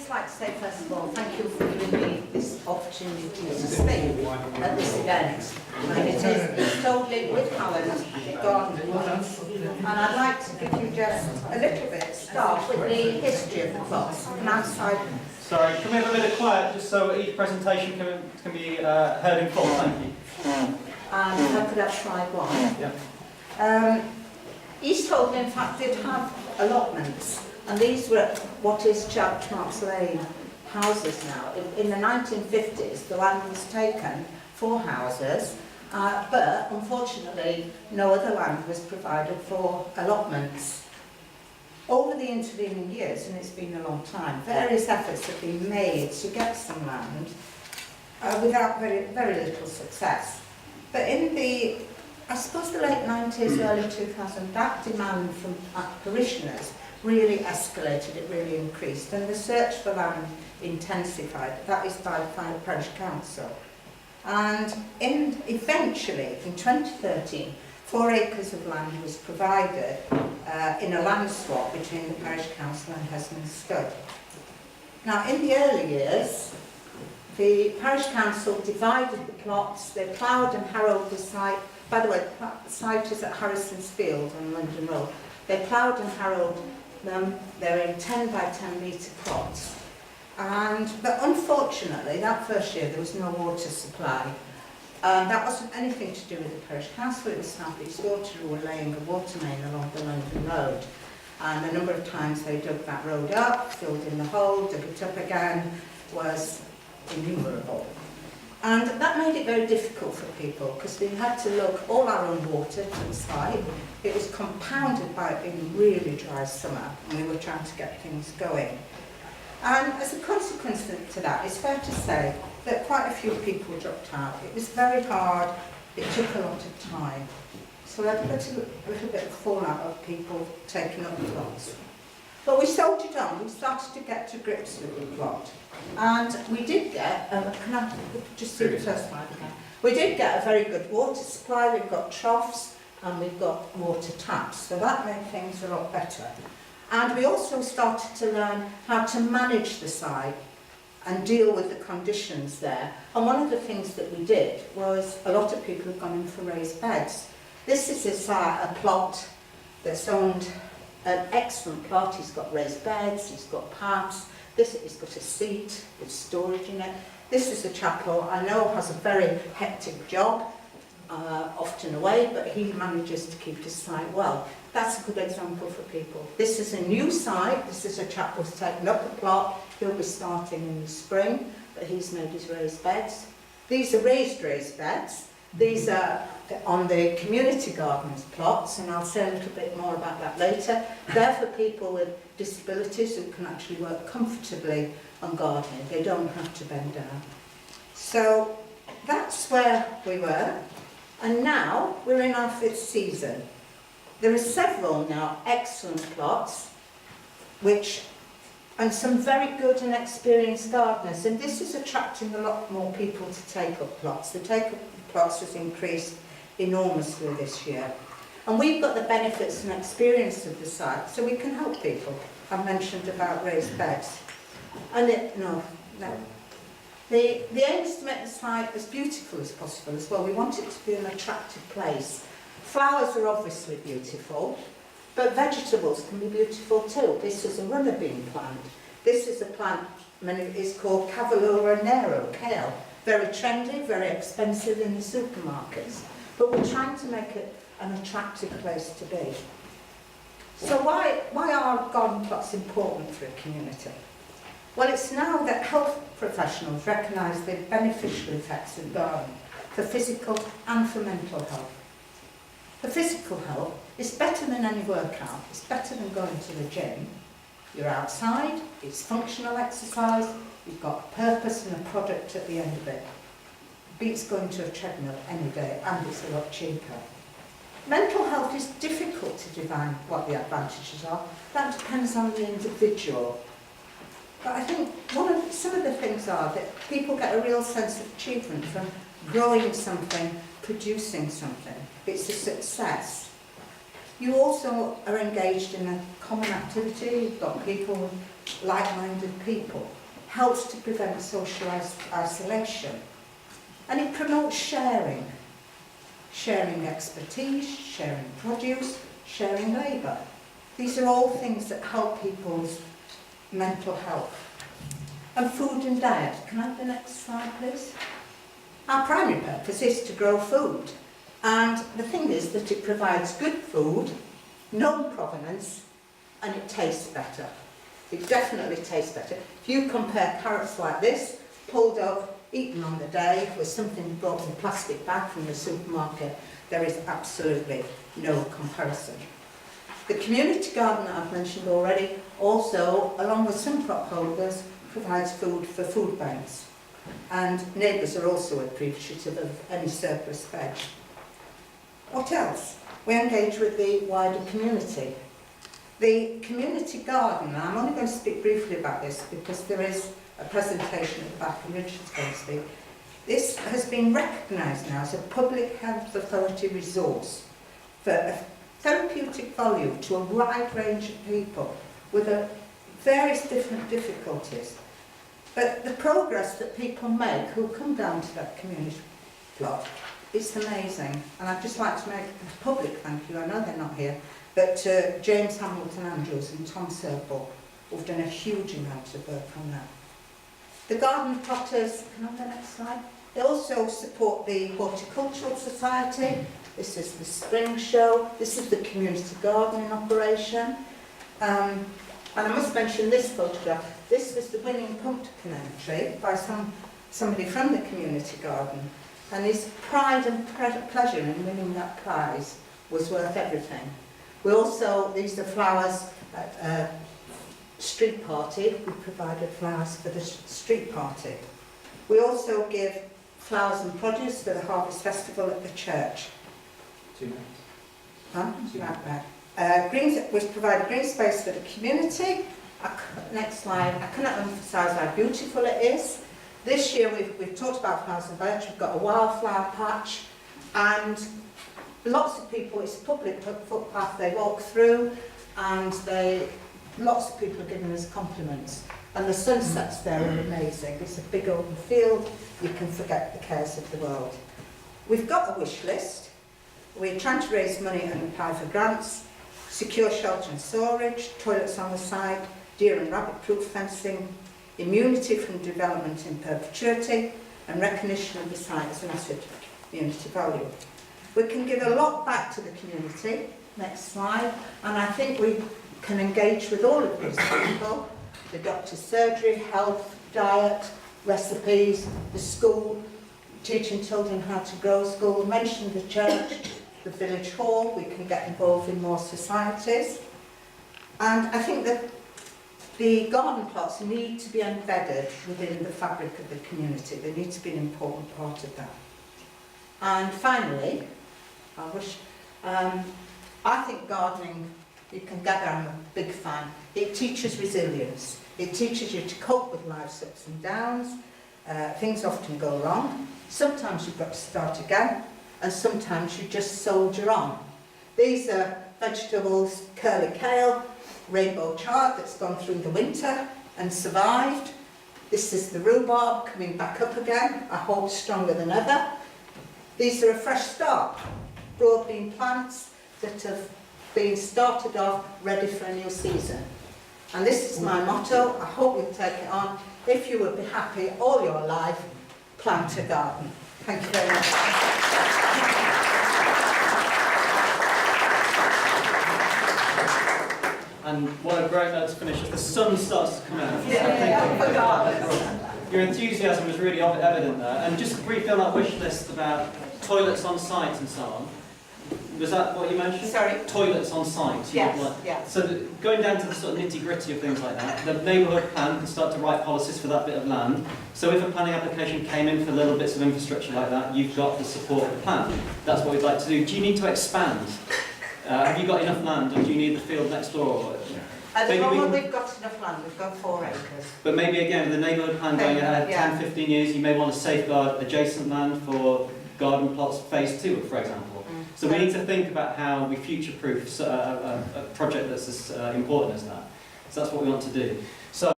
just like to say, first of all, thank you for giving me this opportunity to speak at this event. And it is totally with Howland Garden Plots. And I'd like to give you just a little bit, start with the history of the plots. And outside. Sorry, can we have a bit of quiet just so each presentation can be heard in full? Thank you. And if I could have slide one. Yeah. East Holden, in fact, did have allotments. And these were what is Chapmarks Lane houses now. In the 1950s, the land was taken for houses, but unfortunately, no other land was provided for allotments. Over the intervening years, and it's been a long time, various efforts have been made to get some land without very little success. But in the, I suppose, the late 90s, early 2000, that demand from parishioners really escalated, it really increased, and the search for land intensified. That is by the Parish Council. And eventually, in 2013, 4 acres of land was provided in a land swap between the Parish Council and Hesman Stud. Now, in the early years, the Parish Council divided the plots, they ploughed and harrowed the site. By the way, the site is at Harrison's Field on London Road. They ploughed and harrowed them. They're in 10 by 10 metre plots. But unfortunately, that first year there was no water supply. That wasn't anything to do with the Parish Council, it was South East Water who were laying a water main along the London Road. And the number of times they dug that road up, filled in the hole, dug it up again, was innumerable. And that made it very difficult for people because we had to lug all our own water to the site. It was compounded by it being really dry summer and we were trying to get things going. And as a consequence to that, it's fair to say that quite a few people dropped out. It was very hard, it took a lot of time. So we had a little bit of fallout of people taking up plots. But we soldiered on, we started to get to grips with the plot. And we did get, can I just see the first slide again? We did get a very good water supply, we've got troughs and we've got water taps. So that made things a lot better. And we also started to learn how to manage the site and deal with the conditions there. And one of the things that we did was a lot of people have gone in for raised beds. This is a plot that's owned, an excellent plot. He's got raised beds, he's got paths. This has got a seat with storage in it. This is a chapel I know has a very hectic job, often away, but he manages to keep his site well. That's a good example for people. This is a new site. This is a chap who's taken up a plot. He'll be starting in the spring, but he's made his raised beds. These are raised beds. These are on the community gardens plots, and I'll say a little bit more about that later. They're for people with disabilities who can actually work comfortably on gardening. They don't have to bend down. So that's where we were. And now we're in our 5th season. There are several now excellent plots, and some very good and experienced gardeners. And this is attracting a lot more people to take up plots. The take up plots has increased enormously this year. And we've got the benefits and experience of the site, so we can help people. I mentioned about raised beds. And the aim is to make the site as beautiful as possible as well. We want it to be an attractive place. Flowers are obviously beautiful, but vegetables can be beautiful too. This is a runner bean plant. This is a plant, it's called Cavallura Nero, kale. Very trendy, very expensive in the supermarkets. But we're trying to make it an attractive place to be. So why are garden plots important for a community? Well, it's now that health professionals recognise the beneficial effects of gardening for physical and for mental health. For physical health, it's better than any workout. It's better than going to the gym. You're outside, it's functional exercise, you've got a purpose and a product at the end of it. Beats going to a treadmill any day, and it's a lot cheaper. Mental health is difficult to define what the advantages are. That depends on the individual. But I think some of the things are that people get a real sense of achievement from growing something, producing something. It's a success. You also are engaged in a common activity. You've got people with like-minded people. helps to prevent social isolation. And it promotes sharing. Sharing expertise, sharing produce, sharing labour. These are all things that help people's mental health. And food and diet. Can I have the next slide, please? Our primary purpose is to grow food. And the thing is that it provides good food, known provenance, and it tastes better. It definitely tastes better. If you compare carrots like this, pulled up, eaten on the day, with something brought in a plastic bag from the supermarket, there is absolutely no comparison. The community garden that I've mentioned already also, along with some crop holders, provides food for food banks. And neighbours are also appreciative of any surplus veg. What else? We engage with the wider community. The community garden, and I'm only going to speak briefly about this because there is a presentation at the back and Richard's going to speak. This has been recognised now as a public health authority resource for a therapeutic value to a wide range of people with various different difficulties. But the progress that people make who come down to that community plot, it's amazing. And I'd just like to make a public thank you, I know they're not here, but to James Hamilton Andrews and Tom Serple, who've done a huge amount of work on that. The garden plotters, can I have the next slide? They also support the Horticultural Society. This is the spring show. This is the community gardening operation. And I must mention this photograph. This was the winning pumpkin entry by somebody from the community garden. And his pride and pleasure in winning that prize was worth everything. We also, these are flowers at a street party. We provided flowers for the street party. We also give flowers and produce for the Harvest Festival at the church. 2 minutes. Huh? Right. We provide green space for the community. Next slide. I cannot emphasise how beautiful it is. This year we've talked about flowers and birch. We've got a wildflower patch, and lots of people. It's a public footpath. They walk through, and lots of people are giving us compliments. And the sunsets there are amazing. It's a big open field. You can forget the cares of the world. We've got a wish list. We're trying to raise money and apply for grants, secure shelter and storage, toilets on the site, deer and rabbit proof fencing, immunity from development in perpetuity, and recognition of the site as an asset of community value. We can give a lot back to the community. Next slide. And I think we can engage with all of these people, the doctor's surgery, health, diet, recipes, the school, teaching children how to grow school, mention the church, the village hall. We can get involved in more societies. And I think that the garden plots need to be embedded within the fabric of the community. They need to be an important part of that. And finally, I think gardening, you can gather I'm a big fan. It teaches resilience. It teaches you to cope with life's ups and downs. Things often go wrong. Sometimes you've got to start again, and sometimes you just soldier on. These are vegetables, curly kale, rainbow chard that's gone through the winter and survived. This is the rhubarb coming back up again, I hope stronger than ever. These are a fresh start, broadbean plants that have been started off ready for a new season. And this is my motto, I hope you'll take it on. If you would be happy all your life, plant a garden. Thank you very much. And what a great note to finish as the sun starts to come out. Your enthusiasm was really evident there. And just briefly on that wish list about toilets on site and so on, was that what you mentioned? Sorry? Toilets on site. Yes, yes. So going down to the sort of nitty-gritty of things like that, the neighbourhood plan can start to write policies for that bit of land. So if a planning application came in for little bits of infrastructure like that, you've got the support of the plan. That's what we'd like to do. Do you need to expand? Have you got enough land, or do you need the field next door? At the moment we've got enough land, we've got 4 acres. But maybe again, with the neighbourhood plan going ahead 10, 15 years, you may want to safeguard adjacent land for garden plots phase 2, for example. So we need to think about how we future-proof a project that's as important as that. So that's what we want to do. So